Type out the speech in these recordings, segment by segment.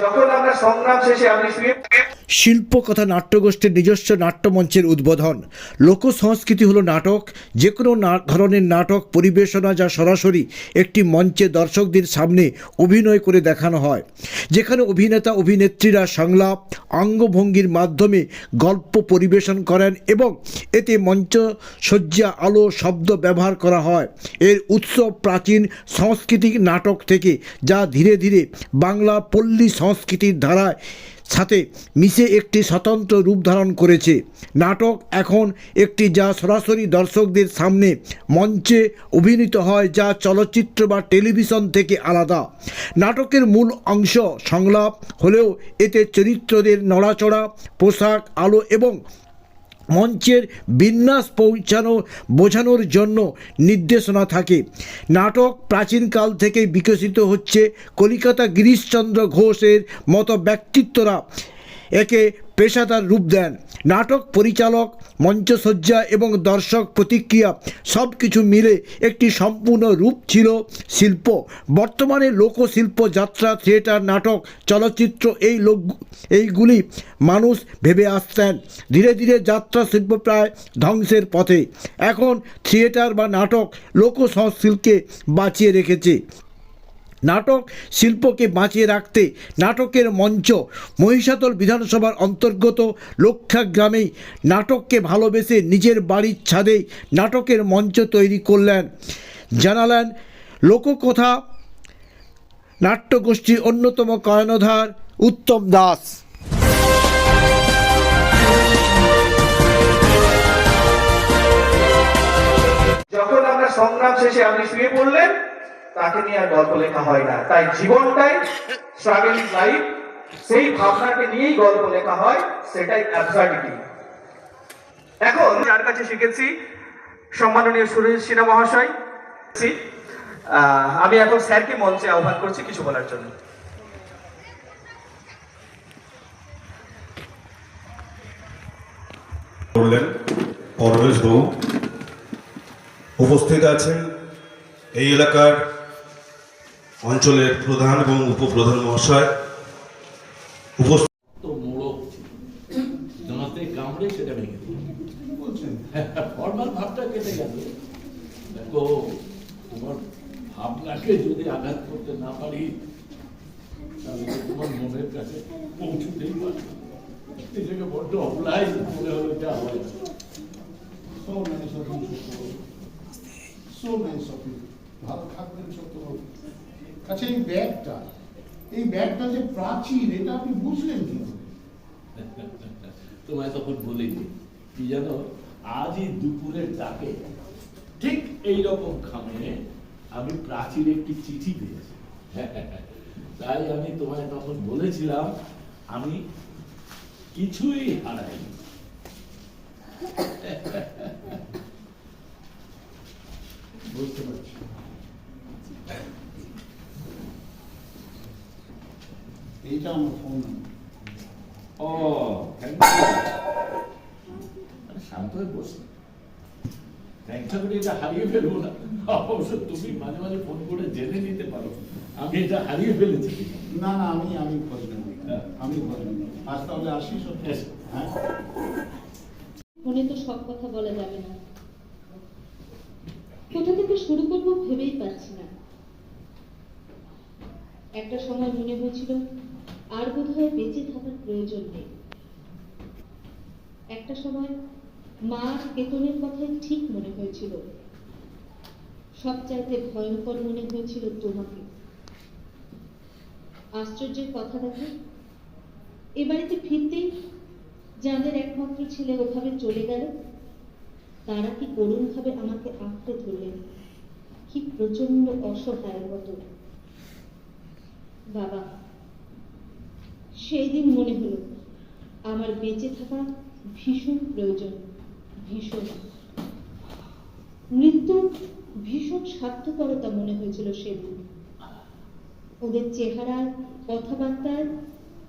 যখন আমরা সংগ্রাম শেষে আপনি শিল্প কথা নাট্যগোষ্ঠীর নিজস্ব নাট্যমঞ্চের উদ্বোধন। লোক সংস্কৃতি হলো নাটক, যে কোনো ধরনের নাটক পরিবেশনা যা সরাসরি একটি মঞ্চে দর্শকদের সামনে অভিনয় করে দেখানো হয়, যেখানে অভিনেতা অভিনেত্রীরা সংলাপ অঙ্গভঙ্গির মাধ্যমে গল্প পরিবেশন করেন এবং এতে মঞ্চসজ্জা আলো শব্দ ব্যবহার করা হয়। এর উৎস প্রাচীন সাংস্কৃতিক নাটক থেকে, যা ধীরে ধীরে বাংলা পল্লী সংস্কৃতির ধারায় সাথে মিশে একটি স্বতন্ত্র রূপ ধারণ করেছে। নাটক এখন একটি যা সরাসরি দর্শকদের সামনে মঞ্চে অভিনীত হয়, যা চলচ্চিত্র বা টেলিভিশন থেকে আলাদা। নাটকের মূল অংশ সংলাপ হলেও এতে চরিত্রদের নড়াচড়া, পোশাক, আলো এবং মঞ্চের বিন্যাস বোঝানোর জন্য নির্দেশনা থাকে। নাটক প্রাচীনকাল থেকেই বিকশিত হচ্ছে। কলিকাতা গিরিশচন্দ্র ঘোষের মতো ব্যক্তিত্বরা একে পেশাদার রূপ দেন। নাটক পরিচালক, মঞ্চসজ্জা এবং দর্শক প্রতিক্রিয়া সব কিছু মিলে একটি সম্পূর্ণ রূপ ছিল শিল্প। বর্তমানে লোকশিল্প, যাত্রা, থিয়েটার, নাটক, চলচ্চিত্র এইগুলি মানুষ ভেবে আসতেন। ধীরে ধীরে যাত্রা শিল্প প্রায় ধ্বংসের পথে। এখন থিয়েটার বা নাটক লোক সংস্কৃতিকে বাঁচিয়ে রেখেছে। নাটক শিল্পকে বাঁচিয়ে রাখতে নাটকের মঞ্চ মহিষাদল বিধানসভার অন্তর্গত লক্ষা গ্রামেই নাটককে ভালোবেসে নিজের বাড়ির ছাদেই নাটকের মঞ্চ তৈরি করলেন, জানালেন লোককথা নাট্যগোষ্ঠীর অন্যতম কর্ণধার উত্তম দাস। যখন আমরা সংগ্রাম শেষে আপনি শুয়ে পড়লেন, তাকে নিয়ে আর গল্প লেখা হয় না। তাই জীবনটাই স্ট্রাগলিং লাইফ, সেই ভাবনাকে নিয়েই গল্প লেখা হয়, সেটাই অ্যাবসার্ডিটি। এখন যার কাছে শিখেছি সম্মাননীয় সুরেশ সিনহা মহাশয়, আমি এখন স্যারকে মঞ্চে আহ্বান করছি কিছু বলার জন্য। বললেন পরমেশ বাবু উপস্থিত আছেন এই এলাকার অঞ্চলের প্রধান এবং উপপ্রধান মহাশয় উপস্থিত। তো মোড়ক দাঁতে কামড়ে সেটা ভেঙে বলছেন ফর্মাল ভাবটা কেটে গেল। দেখো, তোমার ভাবনাকে যদি আঘাত করতে না পারি, তাহলে তোমার মনের কাছে পৌঁছতেই পারি। নিজেকে বড্ড অবলাই মনে হলো যা হয়। ভালো থাকবেন সত্যবাবু। আচ্ছা, এই ব্যাগটা যে প্রাচীন, এটা আপনি বুঝলেন কি? তোমায় তখন বলিনি কি জানো, আজই দুপুরের ডাকে ঠিক এইরকম খামে আমি প্রাচীর একটি চিঠি পেয়েছি। তাই আমি তোমায় তখন বলেছিলাম আমি কিছুই হারাইনি। বুঝতে পারছি। এইটা আমার ফোন নাম্বার। ও, শান্ত হয়ে বসে এটা হারিয়ে ফেলবো না। অবশ্য তুমি মাঝে মাঝে ফোন করে জেনে নিতে পারো আমি এটা হারিয়ে ফেলেছি। না না, আমি খোঁজ নেব, আমি খোঁজ নেব। আজ তাহলে আসি। হ্যাঁ, ফোনে তো সব কথা বলা যাবে না। কোথা থেকে শুরু করবো ভেবেই পাচ্ছি না। একটা সময় মনে হয়েছিল আর বোধহয় বেঁচে থাকার প্রয়োজন নেই। একটা সময় মার বেতনের কথাই ঠিক মনে হয়েছিল। সবচাইতে ভয়ঙ্কর মনে হয়েছিল তোমাকে। আশ্চর্যের কথা দেখো, এ বাড়িতে ফিরতেই যাদের একমাত্র ছেলে ওভাবে চলে গেল, তারা কি করুণ ভাবে আমাকে আঁকড়ে ধরলেন। কি প্রচন্ড অসহায়ের মতো। বাবা, সেই দিন মনে হলো আমার বেঁচে থাকা ভীষণ প্রয়োজন, ভীষণ। মৃত্যুর ভীষণ স্বার্থপরতা মনে হয়েছিল সেদিন। ওদের চেহারার, কথাবার্তায়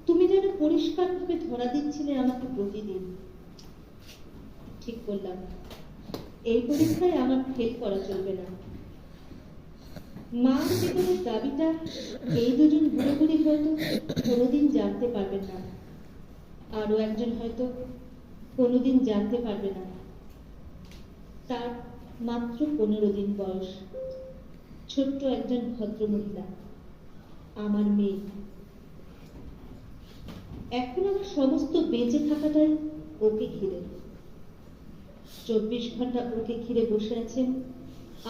তুমি যেন পরিষ্কারভাবে ধরা দিচ্ছিলে আমাকে প্রতিদিন। ঠিক করলাম এই পরীক্ষায় আমার ফেল করা চলবে না। মার জীবনের দাবিটা এই দুজন বুড়ো বুড়ি হয়তো কোনোদিন জানতে পারবেন না, আরো একজন হয়তো কোনোদিন জানতে পারবে না। তার মাত্র 15 দিন বয়স, ছোট্ট একজন ভদ্রমহিলা, আমার মেয়ে। এখন আমার সমস্ত বেঁচে থাকাটাই ওকে ঘিরে। 24 ঘন্টা ওকে ঘিরে বসে আছেন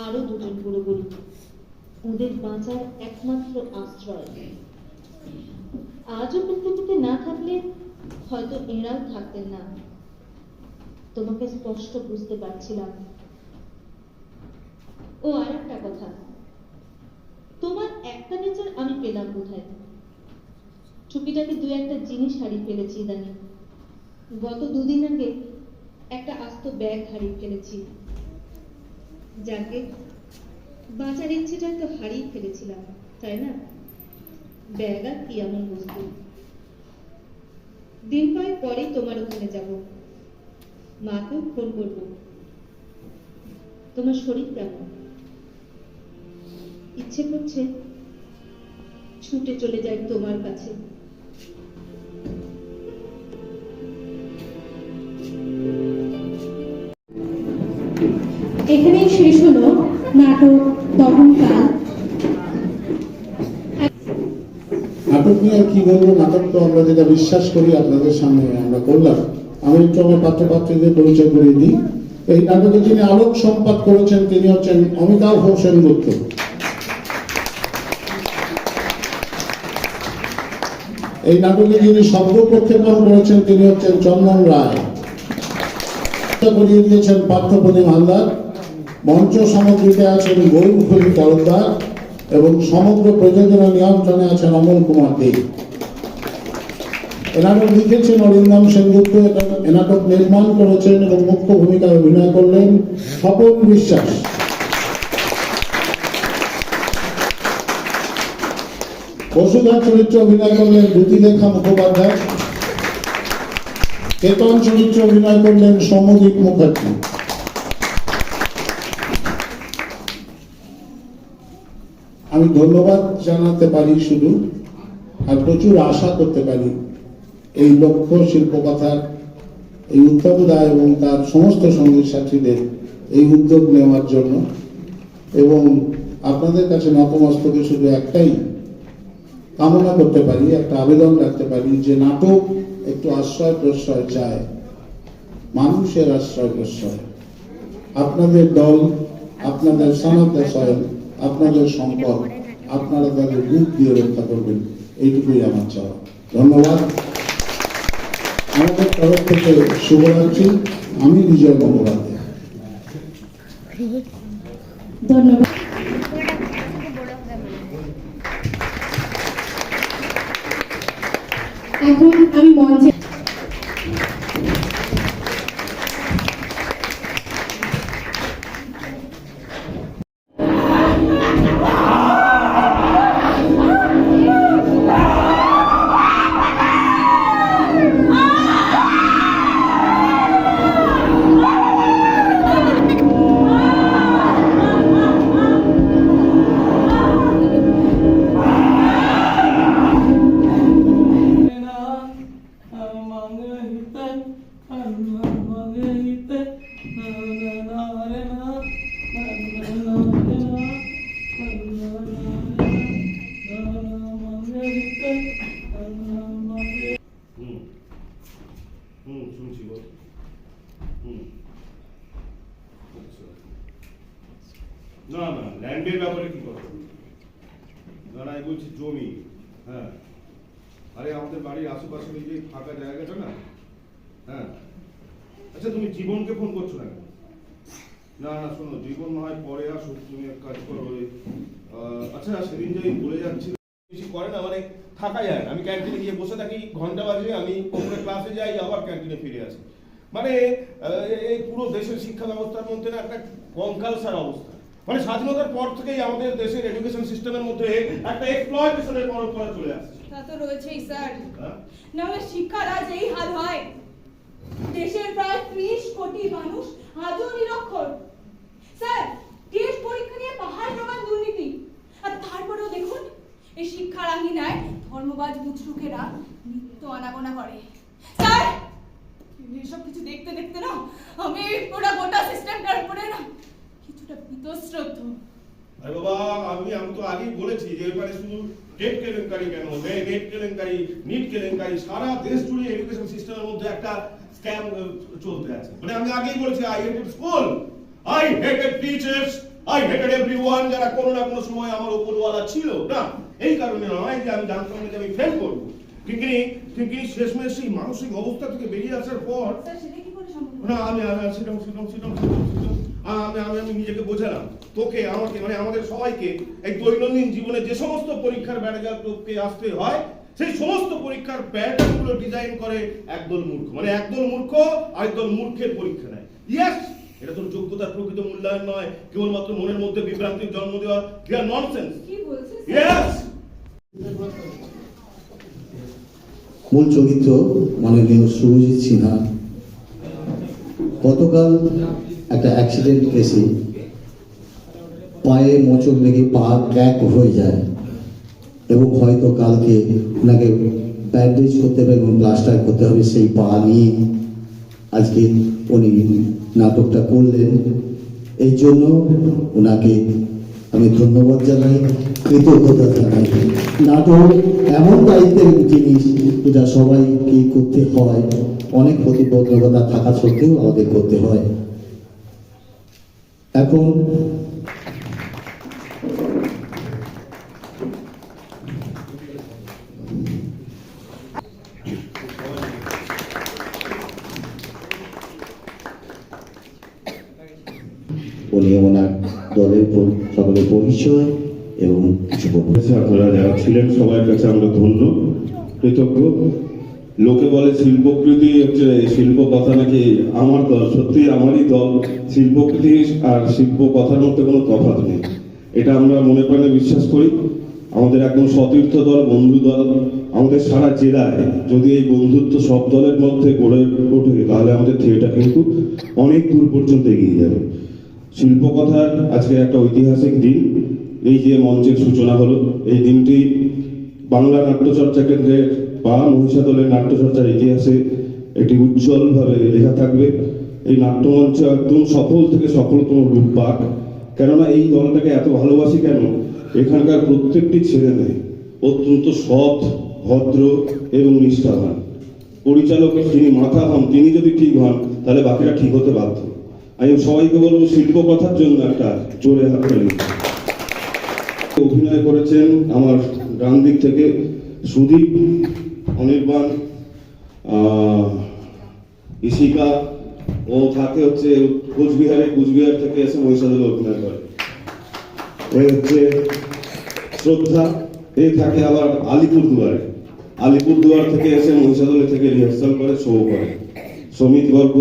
আরো দুজন বুড়ো বুড়ি, ওদের বাঁচার একমাত্র আশ্রয়। আজও পৃথিবীতে না থাকলে হয়তো এরাও থাকতেন না। তোমাকে স্পষ্ট বুঝতে পারছিলাম। ও আর একটা কথা, তোমার একটা নেচার আমি পেলাম বোধহয়। টুকিটাকে 2-1টা জিনিস হারিয়ে ফেলেছি ইদানিং। গত 2 দিন আগে একটা আস্ত ব্যাগ হারিয়ে ফেলেছি। যাকে বাঁচার ইচ্ছেটা তো হারিয়ে ফেলেছিলাম, তাই না? ব্যাগ আর কি এমন বস্তু। দিন কয়েক পরেই তোমার ওখানে যাব, মাকেও ফোন করব। তোমার শরীর কেমন? ইচ্ছে করছে ছুটে চলে যাই তোমার কাছে। এখানেই শেষ হলো নাটক তখনকাল। নাটক নিয়ে আর কি বলবো, নাটক তো আমরা যেটা বিশ্বাস করি আপনাদের সামনে আমরা করলাম। আমি একটু আমার পাত্রপাত্রীদের পরিচয় করে দিই। এই নাটকে যিনি আলোক সম্পাদ করেছেন তিনি হচ্ছেন অমিতাভ সেনগুপ্ত। এই নাটকে যিনি শব্দ প্রক্ষেপণ করেছেন তিনি হচ্ছেন চন্দন রায়। করিয়ে দিয়েছেন পার্থপ্রতিম হালদার। মঞ্চ সামগ্রীতে আছেন গৌরী তরফদার এবং সমগ্র প্রযোজনা নিয়ন্ত্রণে আছেন অমল কুমার দে। এ নাটক লিখেছেন অরিন্দম সেনগুপ্ত। এ নাটক নির্মাণ করেছেন এবং মুখ্য ভূমিকায় অভিনয় করলেন স্বপন বিশ্বাস। বসুধার চরিত্রে অভিনয় করলেন দ্যুতিলেখা মুখোপাধ্যায়। কেতন চরিত্রে অভিনয় করলেন সৌম্যদীপ মুখার্জী। আমি ধন্যবাদ জানাতে পারি শুধু, আর প্রচুর আশা করতে পারি এই লক্ষ্য শিল্পকথার এই উত্তম দায় এবং তার সমস্ত সঙ্গী সাথীদের এই উদ্যোগ নেওয়ার জন্য। এবং আপনাদের কাছে নতমস্তকে শুধু একটাই কামনা করতে পারি, একটা আবেদন রাখতে পারি যে নাটক একটু আশ্রয় প্রশ্রয় চায়, মানুষের আশ্রয় প্রশ্রয়। আপনাদের দল, আপনাদের সনাতন সয়েল, আপনাদের সম্পদ আপনারা তাদের বুক দিয়ে রক্ষা করবেন, এইটুকুই আমার চাওয়া। ধন্যবাদ। আমাদের তরফ থেকে শুভরাত্রি। আমি বিজয় বন্দ্যোপাধ্যায়। ধন্যবাদ। এখন আমি মঞ্চে শুনছি বল। আচ্ছা, না না ল্যান্ডের ব্যাপারে কি কথা? না না, আমি বলছি জমি। হ্যাঁ, আরে আমাদের বাড়ির আশেপাশে এই যে ফাঁকা জায়গাটা না, হ্যাঁ। আচ্ছা, তুমি জীবনকে ফোন করছো না? না না, শোনো, জীবন না হয় পরে আসো, তুমি এক কাজ করো। আচ্ছা, সেদিন যে বলে যাচ্ছি কিছু করে না, মানে থাকা যায় না। আমি ক্যান্টিনে গিয়ে বসে থাকি, ঘন্টা বাজে, আমি ওপরে ক্লাসে যাই, আবার ক্যান্টিনে ফিরে আসি। মানে এই পুরো দেশের শিক্ষা ব্যবস্থার মধ্যে না একটা কঙ্কালসার অবস্থা। মানে স্বাধীনতার পর থেকেই আমাদের দেশের এডুকেশন সিস্টেমের মধ্যে একটা এক্সপ্লয়টেশনের পরম্পরা চলে আসছে। তা তো রয়েছেই স্যার, নাহলে শিক্ষার আজ এই হাল হয়। দেশের প্রায় 30 কোটি মানুষ আজও নিরক্ষর। স্যার, টেস্ট পরীক্ষা নিয়ে পাহাড় সমান দুর্নীতি। এই শিক্ষার আঙিনায় ধর্মবাদ বুজরুকেরা নিত্য আনাগোনা করে। স্যার, এসব কিছু দেখতে দেখতে না আমি পুরো গোটা সিস্টেমটার উপরে না কিছুটা বিতশ্রদ্ধ। আরে বাবা, আমি তো আগেই বলেছি যে এবারে শুধু টেট কেলেঙ্কারি কেন, নেট কেলেঙ্কারি, নিট কেলেঙ্কারি, সারা দেশ জুড়ে এডুকেশন সিস্টেমের মধ্যে একটা স্ক্যাম চলতে আছে। মানে আমি আগেই বলেছি, I hated school, I hated teachers, I hated everyone, যারা কোনো না কোনো সময় আমার উপরওয়ালা ছিল না। এই কারণে নয় যে আমি জানতাম না যে আমি ফেল করবো, কিন্তু শেষমেশ সেই মানসিক অবস্থা থেকে বেরিয়ে আসার পর স্যার, সেটা কি করে সম্ভব? না, আমি নিজেকে বোঝালাম, তোকে, আমাকে, মানে আমাদের সবাইকে এই দৈনন্দিন জীবনে যে সমস্ত পরীক্ষার ব্যাটাকে আসতে হয়, সেই সমস্ত পরীক্ষার প্যাটার্ন গুলো ডিজাইন করে একদল মূর্খ, মানে একদল মূর্খ আরেকদল মূর্খের পরীক্ষা নেয়। ইয়েস, এটা তোর যোগ্যতার প্রকৃত মূল্যায়ন নয়, কেবলমাত্র মনের মধ্যে বিভ্রান্তির জন্ম দেওয়া। দেয়ার ননসেন্স। কি বলছেন? ইয়েস। মূল চরিত্র মাননীয় সুরজিৎ সিনহা গতকাল একটা অ্যাক্সিডেন্ট কেসে পায়ে মোচড় লেগে পা ক্র্যাক হয়ে যায় এবং হয়তো কালকে ওনাকে ব্যান্ডেজ করতে হবে এবং প্লাস্টার করতে হবে সেই পা নিয়ে আজকে উনি নাটকটা করলেন। এই জন্য ওনাকে আমি ধন্যবাদ জানাই, কৃতজ্ঞতা জানাই। নাটক এমন দায়িত্বের জিনিস যেটা সবাইকে করতে হয়, অনেক প্রতিবদ্ধকতা থাকা সত্ত্বেও আমাদের করতে হয়। এখন উনি ওনার দলের সকলের পরিচয় এবং কিছু বলবেন। আপনারা যারা ছিলেন সবার কাছে আমরা ধন্য, কৃতজ্ঞ। লোকে বলে শিল্পকৃতি হচ্ছে শিল্প কথা নাকি আমার দল, সত্যি আমারই দল। শিল্পকৃতি আর শিল্প কথার মধ্যে কোনো তফাৎ নেই, এটা আমরা মনে প্রাণে বিশ্বাস করি। আমাদের একদম সতীর্থ দল, বন্ধু দল। আমাদের সারা জেলায় যদি এই বন্ধুত্ব সব দলের মধ্যে গড়ে ওঠে তাহলে আমাদের থিয়েটার কিন্তু অনেক দূর পর্যন্ত এগিয়ে যাবে। শিল্পকথার আজকে একটা ঐতিহাসিক দিন, এই যে মঞ্চের সূচনা হলো, এই দিনটি বাংলা নাট্যচর্চা কেন্দ্রের বা মহিষাদলের নাট্যচর্চার ইতিহাসে একটি উজ্জ্বলভাবে লেখা থাকবে। এই নাট্যমঞ্চ একদম সফল থেকে সফলতম রূপ পাক। কেননা এই দলটাকে এত ভালোবাসি কেন, এখানকার প্রত্যেকটি ছেলে মেয়ে অত্যন্ত সৎ, ভদ্র এবং নিষ্ঠাবান। পরিচালক যিনি মাথা হন, তিনি যদি ঠিক হন তাহলে বাকিরা ঠিক হতে বাধ্য। আমি সবাইকে বলবো শিল্প কথার জন্য একটা জোরে হাত তালি। অভিনয় করেছেন আমার ডান দিক থেকে সুদীপ, অনির্বাণ, ইশিকা, ও থাকে হচ্ছে কুচবিহার থেকে এসে মহিষাদলে অভিনয় করে। এই হচ্ছে শ্রদ্ধা, এই থাকে আবার আলিপুরদুয়ার থেকে এসে মহিষাদলে থেকে রিহার্সাল করে, শো করে। সমিত বর্গ,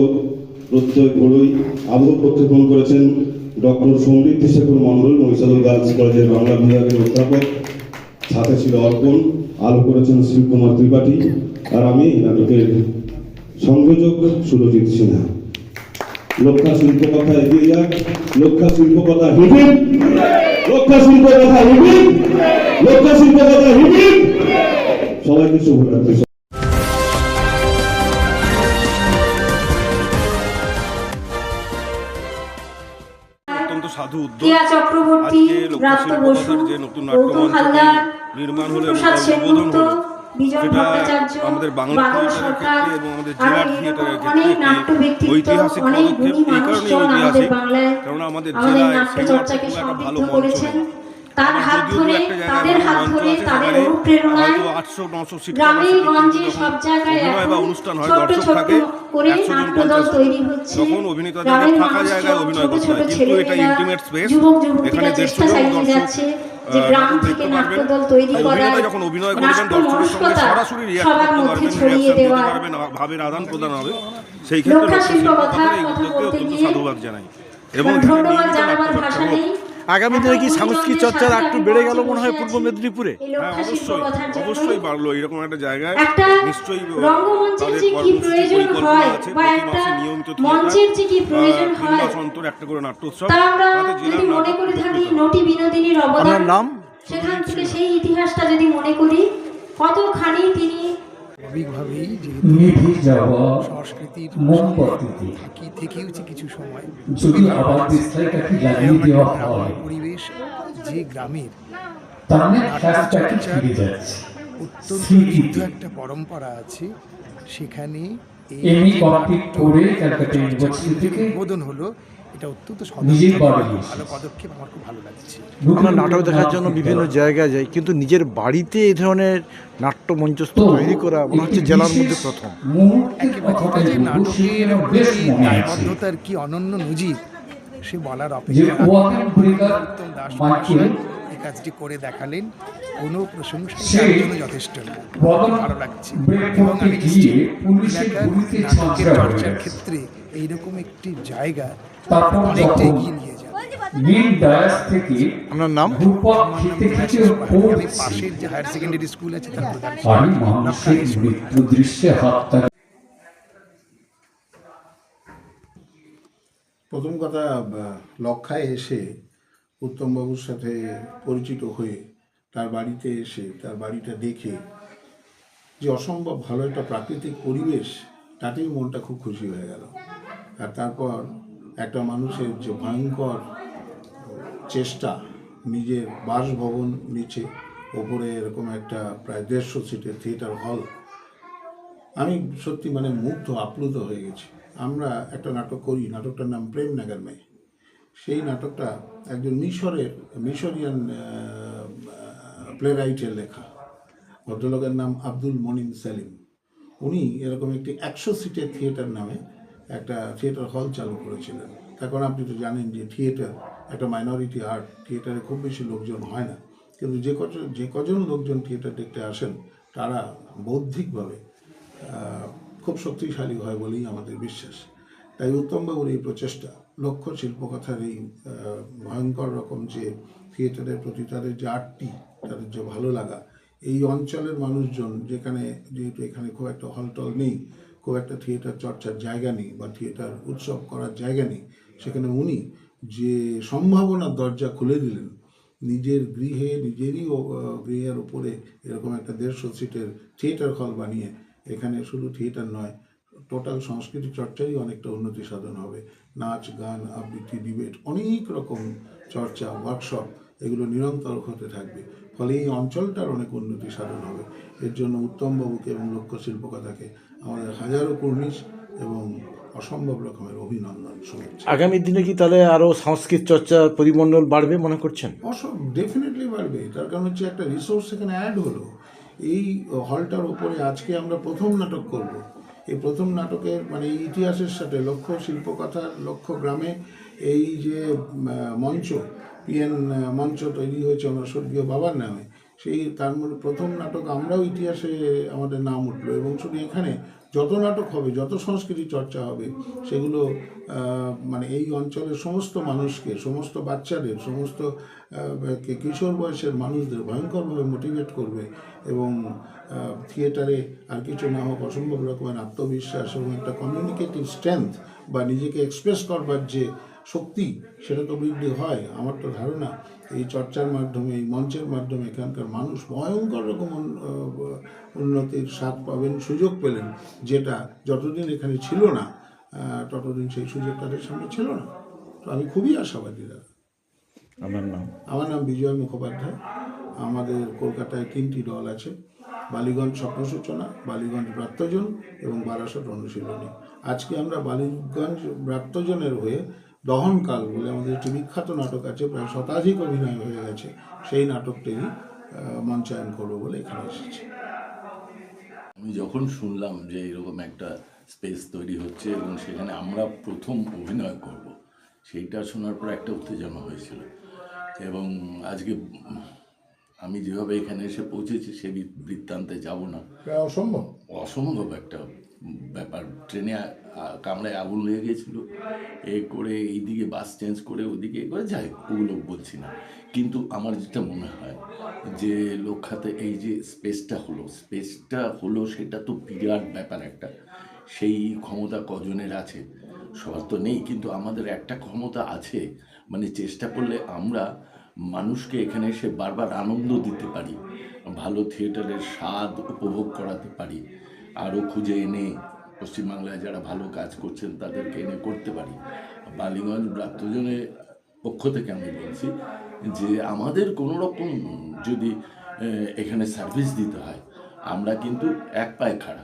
প্রত্যয় ঘড়ই, আবহ প্রক্ষেপণ করেছেন ডক্টর সমৃদ্ধি শেখর মন্ডল, মহিষাদল গার্লস কলেজের বাংলা বিভাগের অধ্যাপক। সাথে ছিল অর্পণ, আলো করেছেন শিবকুমার ত্রিপাঠী, আর আমি নাটকের সংযোজক সুরজিৎ সিনহা। লক্ষা শিল্প কথা এগিয়ে যাক, লক্ষা শিল্প কথা হিবিট, লক্ষা শিল্প কথা হিবিট, লক্ষা শিল্প কথা হিবিট। সবাইকে শুভরাত্রি। সাধু উদ্যোগ চক্রবর্তী, ব্রাত্য বসু, গৌতম হালদার, নির্মাণ হলে উদ্বোধন হলো, সেটা আমাদের বাংলা থিয়েটারের ক্ষেত্রে এবং আমাদের জেলার থিয়েটারের ক্ষেত্রে ঐতিহাসিক পদক্ষেপ। এই কারণে ঐতিহাসিক, কারণ আমাদের জেলায় সেই অর্থে খুব একটা ভালো মঞ্চ নেই। তার হাত ধরে, তাদের হাত ধরে, তাদের অনুপ্রেরণায় গ্রামে গঞ্জে সব জায়গায় এখন ছোট ছোট করে নাট্যদল তৈরি হচ্ছে। গ্রামের মানুষজন ছোট ছোট ছেলেমেয়েরা, যুবক যুবতীরা চেষ্টা চালিয়ে যাচ্ছে যে গ্রাম থেকে নাট্যদল তৈরি করার, নাট্য মনস্কতা সবার মধ্যে ছড়িয়ে দেওয়ার। ভাবের আদান প্রদান হবে, সেই ক্ষেত্রে লক্ষা শিল্প কথা বলতে গিয়ে সাধুবাদ জানাই এবং ধন্যবাদ জানাবার ভাষা নেই। আগামী দিনে কি সাংস্কৃতিক চর্চার একটু বেড়ে গেল মনে হয় পূর্ব মেদিনীপুরে? হ্যাঁ, অবশ্যই বাড়লো। এরকম একটা জায়গায় নিশ্চয়ই রঙ্গমঞ্চের যে কি প্রয়োজন হয় বা একটা মঞ্চের যে কি প্রয়োজন হয়, অন্তর একটা করে নাট্যোৎসব, তা আমরা যদি মনে করে থাকি নটি বিনোদিনীর অবদান, নাম সেখান থেকে সেই ইতিহাসটা যদি মনে করি কতখানি তিনি স্বাভাবিকভাবেই নিভে যাওয়া সংস্কৃতির মোমবাতিতে থেকেওছে কিছু সময় যদি আবার বিস্তারিতাকে জ্বালিয়ে দেওয়া হয় পরিবেশ যে গ্রামের তাহলে ফ্ল্যাশব্যাকে ফিরে যাচ্ছে অত্যন্ত স্মৃতিতে। দীর্ঘ একটা পরম্পরা আছে, সেখানে এই এমএ যে কমপ্লিট নাট্য করে ক্যালকাটা চর্চা ইউনিভার্সিটি থেকে উদ্বোধন হলো, এটা অত্যন্ত নিজের সদর্থক, বাড়ি ভালো এসেছে। পদক্ষেপ, আমার খুব ভালো লাগছে। আমরা নাটক দেখার জন্য বিভিন্ন জায়গায় যাই, কিন্তু নিজের বাড়িতে এই ধরনের নাট্যমঞ্চস্থ তৈরি করা মনে হচ্ছে জেলার মধ্যে প্রথম। একেবারে এটা যে নাটকের প্রতি দায়বদ্ধতার কি অনন্য নজির সে বলার অপেক্ষা রাখে না। উত্তম দাস মহাশয় এই কাজটি করে দেখালেন, কোনো প্রশংসা তার জন্য যথেষ্ট না, ভালো লাগছে। এবং আমি নিশ্চিত এলাকার নাটকের চর্চার ক্ষেত্রে এইরকম একটি জায়গা অনেকটা এগিয়ে নিয়ে যাবে। আপনার নাম? আমি পাশের যে হায়ার সেকেন্ডারি স্কুল আছে তার প্রধান আমি মানুষের মৃত্যু দৃশ্যে হাতটা প্রথম কথা, লক্ষায় এসে উত্তমবাবুর সাথে পরিচিত হয়ে তার বাড়িতে এসে তার বাড়িটা দেখে যে অসম্ভব ভালো একটা প্রাকৃতিক পরিবেশ, তাতেই মনটা খুব খুশি হয়ে গেল। আর তারপর একটা মানুষের যে ভয়ঙ্কর চেষ্টা, নিজের বাসভবন নিচে, ওপরে এরকম একটা প্রায় 150 সিটের থিয়েটার হল, আমি সত্যি মানে মুগ্ধ, আপ্লুত হয়ে গেছি। আমরা একটা নাটক করি, নাটকটার নাম প্রেম নাগার মেয়ে। সেই নাটকটা একজন মিশরিয়ান প্লেরাইটের লেখা। ভদ্রলোকের নাম আব্দুল মনিম সেলিম। উনি এরকম একটি 100 সিটের থিয়েটার নামে একটা থিয়েটার হল চালু করেছিলেন। তখন আপনি তো জানেন যে থিয়েটার একটা মাইনরিটি আর্ট, থিয়েটারে খুব বেশি লোকজন হয় না, কিন্তু যে কজন লোকজন থিয়েটার দেখতে আসেন তারা বৌদ্ধিকভাবে খুব শক্তিশালী হয় বলেই আমাদের বিশ্বাস। তাই উত্তমবাবুর এই প্রচেষ্টা, লক্ষ্য শিল্পকথার এই ভয়ঙ্কর রকম যে থিয়েটারের প্রতি তাদের যে আর্টটি, তাদের যে ভালো লাগা, এই অঞ্চলের মানুষজন যেখানে, যেহেতু এখানে খুব একটা হলটল নেই, খুব একটা থিয়েটার চর্চার জায়গা নেই বা থিয়েটার উৎসব করার জায়গা নেই, সেখানে উনি যে সম্ভাবনার দরজা খুলে দিলেন, নিজের নিজেরই গৃহের উপরে এরকম একটা 150 সিটের থিয়েটার হল বানিয়ে এখানে শুধু থিয়েটার নয়, টোটাল সংস্কৃতি চর্চারই অনেকটা উন্নতি সাধন হবে। নাচ, গান, আবৃত্তি, ডিবেট, অনেক রকম চর্চা, ওয়ার্কশপ, এগুলো নিরন্তর হতে থাকবে। ফলে এই অঞ্চলটার অনেক উন্নতি সাধন হবে। এর জন্য উত্তমবাবুকে এবং লক্ষ্য শিল্পকথাকে আমাদের হাজারো কর্নিশ এবং অসম্ভব রকমের অভিনন্দন, শুভেচ্ছা। আগামী দিনে কি তাহলে আরো সংস্কৃত চর্চা পরিমণ্ডল বাড়বে মনে করছেন? ডেফিনেটলি বাড়বে। তার কারণ হচ্ছে একটা রিসোর্স এখানে অ্যাড হলো। এই হলটার উপরে আজকে আমরা প্রথম নাটক করব। এই প্রথম নাটকের মানে এই ইতিহাসের সাথে লক্ষ্য শিল্পকথার, লক্ষ্য গ্রামে এই যে মঞ্চ, পিএন মঞ্চ তৈরি হয়েছে আমার স্বর্গীয় বাবার নামে, সেই তার মধ্যে প্রথম নাটক আমরাও ইতিহাসে আমাদের নাম উঠলো। এবং শুধু এখানে যত নাটক হবে, যত সংস্কৃতি চর্চা হবে, সেগুলো মানে এই অঞ্চলের সমস্ত মানুষকে, সমস্ত বাচ্চাদের, সমস্ত কিশোর বয়সের মানুষদের ভয়ঙ্করভাবে মোটিভেট করবে। এবং থিয়েটারে আর কিছু না হোক, অসম্ভব রকমের আত্মবিশ্বাস এবং একটা কমিউনিকেটিভ স্ট্রেংথ বা নিজেকে এক্সপ্রেস করবার যে শক্তি, সেটা তো বৃদ্ধি হয়। আমার তো ধারণা এই চর্চার মাধ্যমে, এই মঞ্চের মাধ্যমে এখানকার মানুষ ভয়ঙ্কর রকম উন্নতির স্বাদ পাবেন, সুযোগ পেলেন, যেটা যতদিন এখানে ছিল না ততদিন সেই সুযোগ তাদের সামনে ছিল না। তো আমি খুবই আশাবাদী দাদা। আমার নাম বিজয় মুখোপাধ্যায়। আমাদের কলকাতায় 3টি দল আছে, বালিগঞ্জ স্বপ্ন সূচনা, বালিগঞ্জ ব্রাত্যজন এবং বারাসত অনুশীলনী। আজকে আমরা বালিগঞ্জ ব্রাত্যজনের হয়ে দহনকাল বলে আমাদের একটি বিখ্যাত নাটক আছে, প্রায় শতাধিক অভিনয় হয়ে গেছে, সেই নাটকটিরই মঞ্চায়ন করবো বলে এখানে এসেছি। আমি যখন শুনলাম যে এরকম একটা স্পেস তৈরি হচ্ছে এবং সেখানে আমরা প্রথম অভিনয় করব, সেইটা শোনার পর একটা উত্তেজনা হয়েছিল। এবং আজকে আমি যেভাবে এখানে এসে পৌঁছেছি সে বৃত্তান্তে যাব না, অসম্ভব একটা ব্যাপার। ট্রেনে কামড়ায় আগুন লেগে গিয়েছিল, করে এইদিকে বাস চেঞ্জ করে ওদিকে করে যাই, ওগুলো বলছি না। কিন্তু আমার যেটা মনে হয় যে লক্ষ্যাতে এই যে স্পেসটা হলো সেটা তো বিরাট ব্যাপার একটা। সেই ক্ষমতা কজনের আছে? সবার তো নেই, কিন্তু আমাদের একটা ক্ষমতা আছে, মানে চেষ্টা করলে আমরা মানুষকে এখানে এসে বারবার আনন্দ দিতে পারি, ভালো থিয়েটারের স্বাদ উপভোগ করাতে পারি, আরও খুঁজে এনে পশ্চিমবাংলায় যারা ভালো কাজ করছেন তাদেরকে এনে করতে পারি। বালিগঞ্জ ব্রাত্যজনের পক্ষ থেকে আমি বলছি যে আমাদের কোনো রকম যদি এখানে সার্ভিস দিতে হয়, আমরা কিন্তু এক পায়ে খাড়া,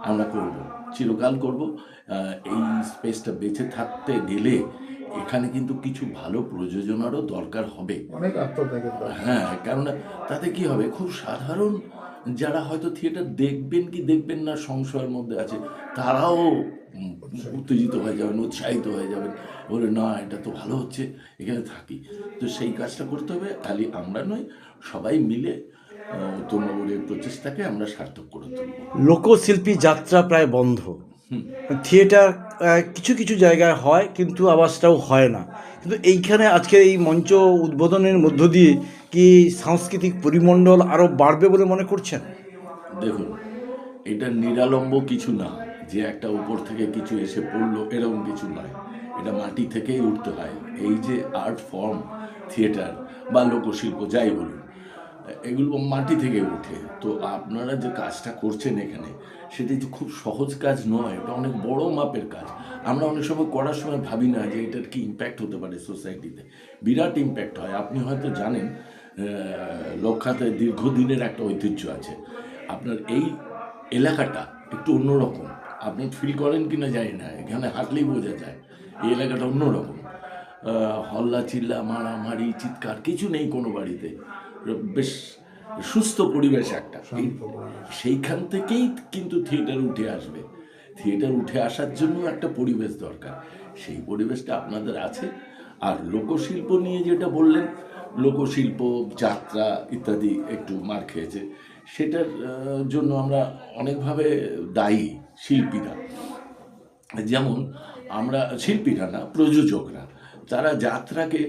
আমরা করব, চিরকাল করব। এই স্পেসটা বেঁচে থাকতে গেলে এখানে কিন্তু কিছু ভালো প্রযোজনারও দরকার হবে, অনেক আত্মত্যাগের দরকার। হ্যাঁ, কেননা তাতে কি হবে, খুব সাধারণ যারা হয়তো থিয়েটার দেখবেন কি দেখবেন না সংশয়ের মধ্যে আছে, তারাও উত্তেজিত হয়ে যাবেন, উৎসাহিত হয়ে যাবেন, বলে না এটা তো ভালো হচ্ছে, এখানে থাকি। তো সেই কাজটা করতে হবে, খালি আমরা নয়, সবাই মিলে তৃণমূলের প্রচেষ্টাকে আমরা সার্থক করে তুলব। লোকশিল্পী যাত্রা প্রায় বন্ধ, থিয়েটার কিছু কিছু জায়গায় হয় কিন্তু আওয়াজটাও হয় না, কিন্তু এইখানে আজকে এই মঞ্চ উদ্বোধনের মধ্য দিয়ে কি সাংস্কৃতিক পরিমণ্ডল আরও বাড়বে বলে মনে করছেন? দেখুন, এটা নিরালম্ব কিছু না যে একটা উপর থেকে কিছু এসে পড়লো, এরকম কিছু নয়। এটা মাটি থেকেই উঠতে হয়। এই যে আর্ট ফর্ম থিয়েটার বা লোকশিল্প যাই বলুন, এগুলো মাটি থেকে উঠে। তো আপনারা যে কাজটা করছেন এখানে, সেটি যে খুব সহজ কাজ নয়, এটা অনেক বড় মাপের কাজ। আমরা অনেক সময় করার সময় ভাবি না যে এটার কি ইম্প্যাক্ট হতে পারে সোসাইটিতে। বিরাট ইম্প্যাক্ট হয়। আপনি হয়তো জানেন লক্ষাতে দীর্ঘদিনের একটা ঐতিহ্য আছে। আপনার এই এলাকাটা একটু অন্যরকম, আপনি ফিল করেন কি না জানি না, এখানে হাঁটলেই বোঝা যায় এই এলাকাটা অন্যরকম। হল্লা চিল্লা মারামারি চিৎকার কিছু নেই কোনো বাড়িতে, বেশ সুস্থ পরিবেশ একটা। সেইখান থেকেই কিন্তু থিয়েটার উঠে আসবে। থিয়েটার উঠে আসার জন্য একটা পরিবেশ দরকার, সেই পরিবেশটা আপনাদের আছে। আর লোকশিল্প নিয়ে যেটা বললেন, লোকশিল্প যাত্রা ইত্যাদি একটু মার খেয়েছে, সেটার জন্য আমরা অনেকভাবে দায়ী শিল্পীরা। যেমন আমরা শিল্পীরা না, প্রযোজকরা, তারা যাত্রাকে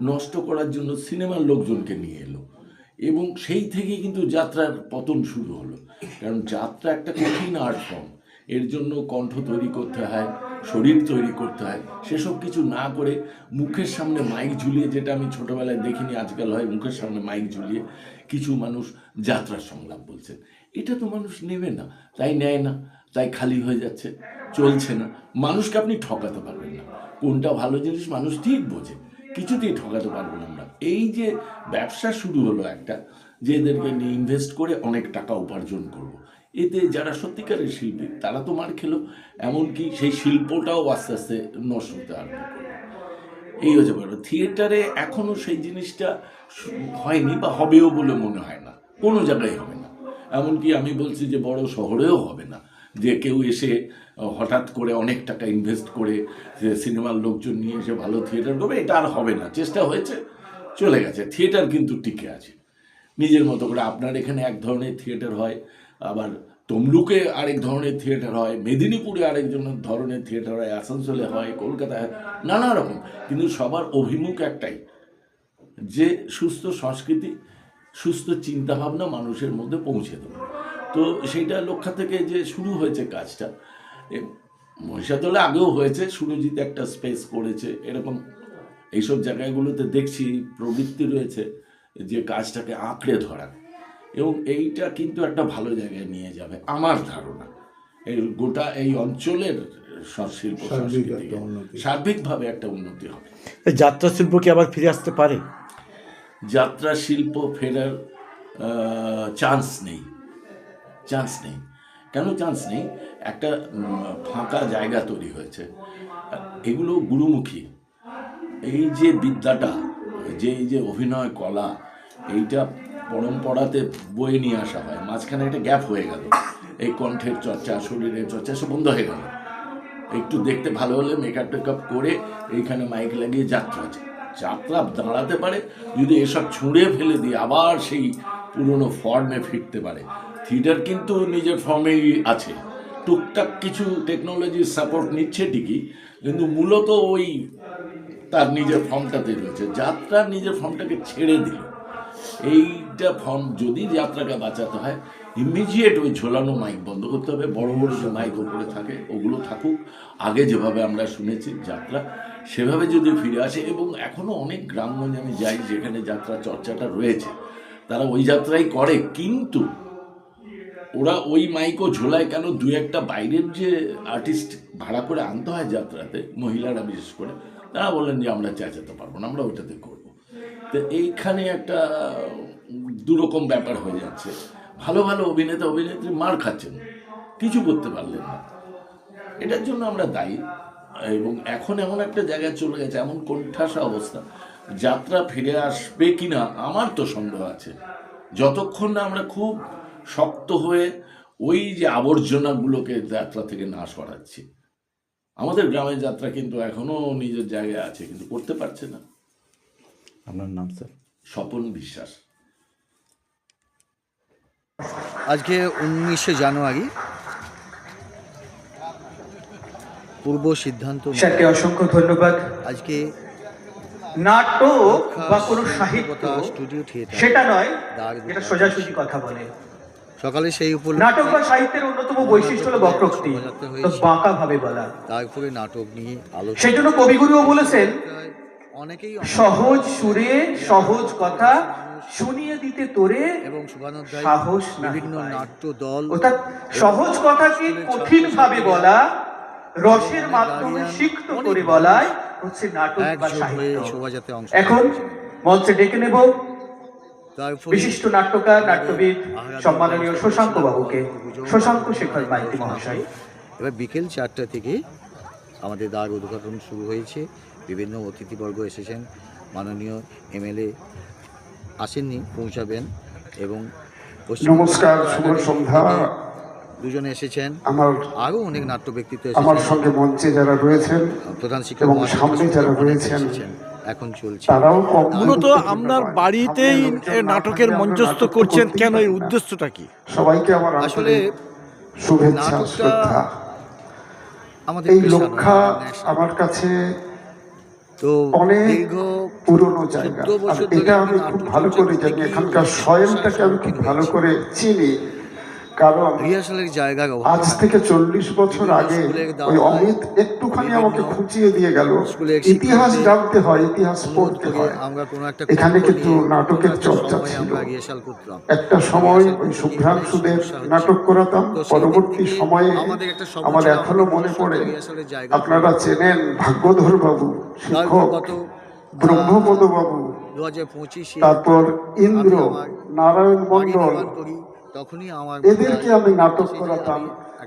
নষ্ট করার জন্য সিনেমার লোকজনকে নিয়ে এলো এবং সেই থেকেই কিন্তু যাত্রার পতন শুরু হলো। কারণ যাত্রা একটা কঠিন আর্ট ফর্ম, এর জন্য কণ্ঠ তৈরি করতে হয়, শরীর তৈরি করতে হয়। সেসব কিছু না করে মুখের সামনে মাইক ঝুলিয়ে, যেটা আমি ছোটোবেলায় দেখিনি আজকাল হয়, মুখের সামনে মাইক ঝুলিয়ে কিছু মানুষ যাত্রার সংলাপ বলছেন, এটা তো মানুষ নেবে না, তাই নেয় না, তাই খালি হয়ে যাচ্ছে, চলছে না। মানুষকে আপনি ঠকাতে পারবেন না, কোনটা ভালো জিনিস মানুষ ঠিক বোঝে, কিছুতেই ঠকাতে পারবেন আমরা। এই যে ব্যবসা শুরু হলো একটা, যে এদেরকে নিয়ে ইনভেস্ট করে অনেক টাকা উপার্জন করব, এতে যারা সত্যিকারের শিল্পী তারা তো মার খেলো, এমনকি সেই শিল্পটাও আস্তে আস্তে নষ্ট হতে আরম্ভ করলো। এই হচ্ছে ব্যাপার। থিয়েটারে এখনও সেই জিনিসটা হয়নি বা হবেও বলে মনে হয় না, কোনো জায়গায় হবে না। এমনকি আমি বলছি যে বড় শহরেও হবে না, যে কেউ এসে হঠাৎ করে অনেক টাকা ইনভেস্ট করে সিনেমার লোকজন নিয়ে এসে ভালো থিয়েটার করবে, এটা আর হবে না। চেষ্টা হয়েছে, চলে গেছে। থিয়েটার কিন্তু টিকে আছে নিজের মতো করে। আপনার এখানে এক ধরনের থিয়েটার হয়, আবার তমলুকে আরেক ধরনের থিয়েটার হয়, মেদিনীপুরে আরেক ধরনের থিয়েটার হয়, আসানসোলে হয়, কলকাতায় হয়, নানা রকম। কিন্তু সবার অভিমুখ একটাই, যে সুস্থ সংস্কৃতি, সুস্থ চিন্তাভাবনা মানুষের মধ্যে পৌঁছে দেবে। তো সেইটা লক্ষ্য থেকে যে শুরু হয়েছে কাজটা, মহিষাদলে আগেও হয়েছে, সুরজিৎ একটা স্পেস করেছে, এরকম এইসব জায়গাগুলোতে দেখছি প্রবৃত্তি রয়েছে যে কাজটাকে আঁকড়ে ধরা, এবং এইটা কিন্তু একটা ভালো জায়গায় নিয়ে যাবে আমার ধারণা। এই গোটা এই অঞ্চলের শিল্প সংস্কৃতি সার্বিকভাবে একটা উন্নতি হবে। যাত্রা শিল্প কি আবার ফিরে আসতে পারে? যাত্রা শিল্প ফেরার চান্স নেই। কেন চান্স নেই? একটা ফাঁকা জায়গা তৈরি হয়েছে। এগুলো গুরুমুখী, এই যে বিদ্যাটা, যে এই যে অভিনয় কলা, এইটা পরম্পরাতে বয়ে নিয়ে আসা হয়, মাঝখানে একটা গ্যাপ হয়ে গেল, এই কণ্ঠের চর্চা, শরীরের চর্চা সব বন্ধ হয়ে গেল। একটু দেখতে ভালো হলে মেকআপ টেকআপ করে এইখানে মাইক লাগিয়ে যাত্রা দাঁড়াতে পারে, যদি এসব ছুঁড়ে ফেলে দিয়ে আবার সেই পুরনো ফর্মে ফিরতে পারে। থিয়েটার কিন্তু নিজের ফর্মেই আছে, টুকটাক কিছু টেকনোলজির সাপোর্ট নিচ্ছে ঠিকই, কিন্তু মূলত ওই তার নিজের ফর্মটাতে রয়েছে। যাত্রা নিজের ফর্মটাকে ছেড়ে দিল। এইটা ফর্ম যদি যাত্রাকে বাঁচাতে হয়, ইমিডিয়েট ওই ঝোলানো মাইক বন্ধ করতে হবে। বড় বড় যে মাইক ওপরে থাকে ওগুলো থাকুক, আগে যেভাবে আমরা শুনেছি যাত্রা সেভাবে যদি ফিরে আসে। এবং এখনও অনেক গ্রামগঞ্জে আমি যাই যেখানে যাত্রা চর্চাটা রয়েছে, তারা ওই যাত্রাই করে, কিন্তু ওরা ওই মাইকও ঝোলায় কেন, দু একটা বাইরের যে আর্টিস্ট ভাড়া করে আনতে হয় যাত্রাতে, মহিলারা বিশেষ করে, তারা বললেন যে আমরা চেঁচাতে পারবো না, আমরা ওইটাতে করবো। তো এইখানে একটা দুরকম ব্যাপার হয়ে যাচ্ছে। ভালো ভালো অভিনেতা অভিনেত্রী মার খাচ্ছেন, কিছু করতে পারলেন না। এটার জন্য আমরা দায়ী। এবং এখন এমন একটা জায়গায় চলে গেছে, এমন কোণঠাসা অবস্থা, যাত্রা ফিরে আসবে কিনা আমার তো সন্দেহ আছে, যতক্ষণ না আমরা খুব শক্ত হয়ে ওই যে আবর্জনাগুলোকে যাত্রা থেকে না সরাচ্ছি। আমাদের গ্রামের যাত্রা কিন্তু এখনো নিজের জায়গায় আছে, কিন্তু করতে পারছে না। আপনার নাম স্যার? স্বপন বিশ্বাস। আজকে 19শে জানুয়ারি পূর্ব সিদ্ধান্ত স্যারকে অসংখ্য ধন্যবাদ। আজকে নাটক বা কোনো সাহিত্য স্টুডিও থিয়েটার সেটা নয়, এটা সোজাসুজি কথা বলে। সকালে সেই উপলক্ষে নাটক বা সাহিত্যের অন্যতম বৈশিষ্ট্য হলো বক্রোক্তি, তো বাঁকা ভাবে বলা। তারপরে নাটক নিয়ে আলোচনা। সেই জন্য কবিগুরুও বলেছেন, অনেকেই সহজ সুরে সহজ কথা শুনিয়ে দিতে তোরে এবং সুবর্ণোদয় সাহস বিভিন্ন নাট্য দল, অর্থাৎ সহজ কথাকে কঠিন ভাবে বলা, রসের মাধ্যমে সিক্ত করে বলাই হচ্ছে নাটক বা সাহিত্য। শোভাযাত্রা অংশ এখন মঞ্চে ডেকে নেব তারপরে বিশিষ্ট নাট্যকার নাট্যবিদ সম্মাননীয় শশাঙ্ক বাবুকে, শশাঙ্ক শেখর মাইতি মহাশয়। এবার বিকেল 4টা থেকে আমাদের দ্বার উদ্ঘাটন শুরু হয়েছে। বিভিন্ন অতিথিবর্গ এসেছেন, মাননীয় এমএলএ আসেননি, পৌঁছাবেন, এবং নমস্কার, শুভ সন্ধ্যা। দুজনে এসেছেন, আমার আরও অনেক নাট্য ব্যক্তিত্ব আমার এসেছেন, সঙ্গে মঞ্চে যারা রয়েছেন, প্রধান শিক্ষক এবং মহাশয় সামনে যারা রয়েছেন, এখন চলছে। তারাও মূলত আপনার বাড়িতেই নাটকের মঞ্চস্থ করছেন কেন, এর উদ্দেশ্যটা কি? সবাইকে আমার আসলে শুভেচ্ছা, নাটকটা শ্রদ্ধা। আমাদের এই পেশা নয়, লক্ষ্যা নেশা। আমার কাছে তো অনেক দীর্ঘ পুরনো জায়গা, 14 আর বছর ধরে এটা আমি নাটক খুব ভালো চর্চা করে করতে জানি। গিয়ে এখানকার সয়েলটাকে আমি খুব ভালো করে চিনি, কারণ রিহার্সালের জায়গার অভাব। আজ থেকে 40 বছর আগে ওই অমিত একটুখানি আমাকে খুঁচিয়ে দিয়ে গেল। ইতিহাস জানতে হয়, ইতিহাস পড়তে হয়। আমরা কোনো একটা এখানে কিন্তু নাটকের চর্চা ছিল। আমরা রিহার্সাল করতাম, একটা সময় ওই শুভ্রাংশুদের নাটক করাতাম। পরবর্তী সময়ে আমার এখনো মনে পড়ে, আপনারা চেনেন ভাগ্যধর বাবু, শিক্ষক ব্রহ্মপদ বাবু, 2025 তারপর ইন্দ্র, নারায়ণ মণ্ডল, তখনই আমার এদেরকে আমি নাটক করাতাম।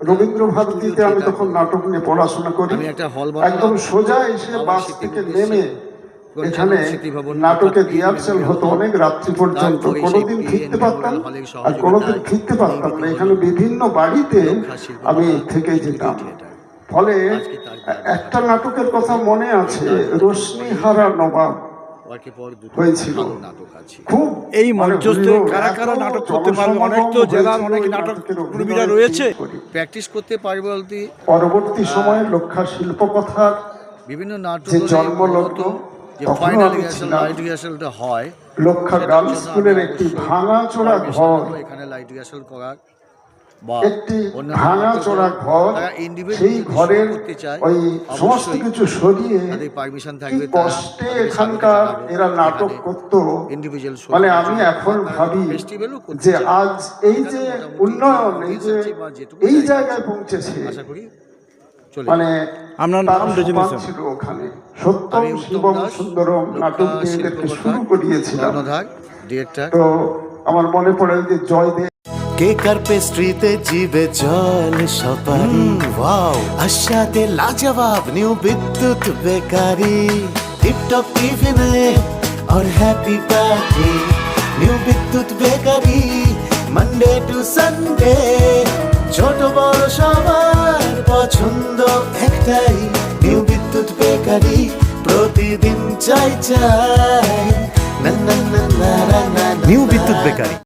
রবীন্দ্র ভারতীতে আমি তখন নাটক নিয়ে পড়াশোনা করি। আমি একটা হল একদম সোজা এসে বাস থেকে নেমে এখানে নাটকের রিহার্সাল হতো অনেক রাত্রি পর্যন্ত। কোনোদিন ফিরতে পারতাম আর কোনোদিন ফিরতে পারতাম না। এখানে বিভিন্ন বাড়িতে আমি থেকে যেতাম। ফলে একটা নাটকের কথা মনে আছে, রশ্মিহারা নবাব হয়েছিল। খুব এই মঞ্চস্থে কারা কারা নাটক করতে পারবে? অনেক তো জেলার অনেক নাটক কর্মীরা রয়েছে, প্র্যাকটিস করতে পারবে বলতে। পরবর্তী সময়ে লক্ষা শিল্পকথার বিভিন্ন নাটক যে জন্মলগ্ন, যে ফাইনাল রিহার্সাল, লাইট রিহার্সালটা হয়, লক্ষা গার্লস স্কুলের একটি ভাঙাচোরা ঘর, এখানে লাইট রিহার্সাল করার একটি ভাঙাচোরা ঘর, সেই ঘরের ওই সমস্ত কিছু সরিয়ে পারমিশন কি থাকবে, কষ্টে এখানকার এরা নাটক করতো। মানে আমি এখন ভাবি যে আজ এই যে উন্নয়ন, এই যে এই জায়গায় পৌঁছেছে, আশা করি চলে। মানে আপনার তার নাম সমান ছিল ওখানে। সত্যম শিবম সুন্দরম নাটক দিয়ে এদেরকে শুরু করিয়েছিলাম। ডিরেক্টর তো আমার মনে পড়ে যে জয়দেব কেক আর পেস্ট্রিতে জিবে জল সপারি, ওয়াও আশাতে লাজবাব নিউ বিদ্যুৎ বেকারি, টিপটপ টিফিনে और हैप्पी पार्टी, নিউ বিদ্যুৎ বেকারি, মানডে টু সানডে, ছোট বড় সবার পছন্দ একটাই, নিউ বিদ্যুৎ বেকারি, প্রতিদিন চাই চাই, না না না না না, নিউ বিদ্যুৎ বেকারি।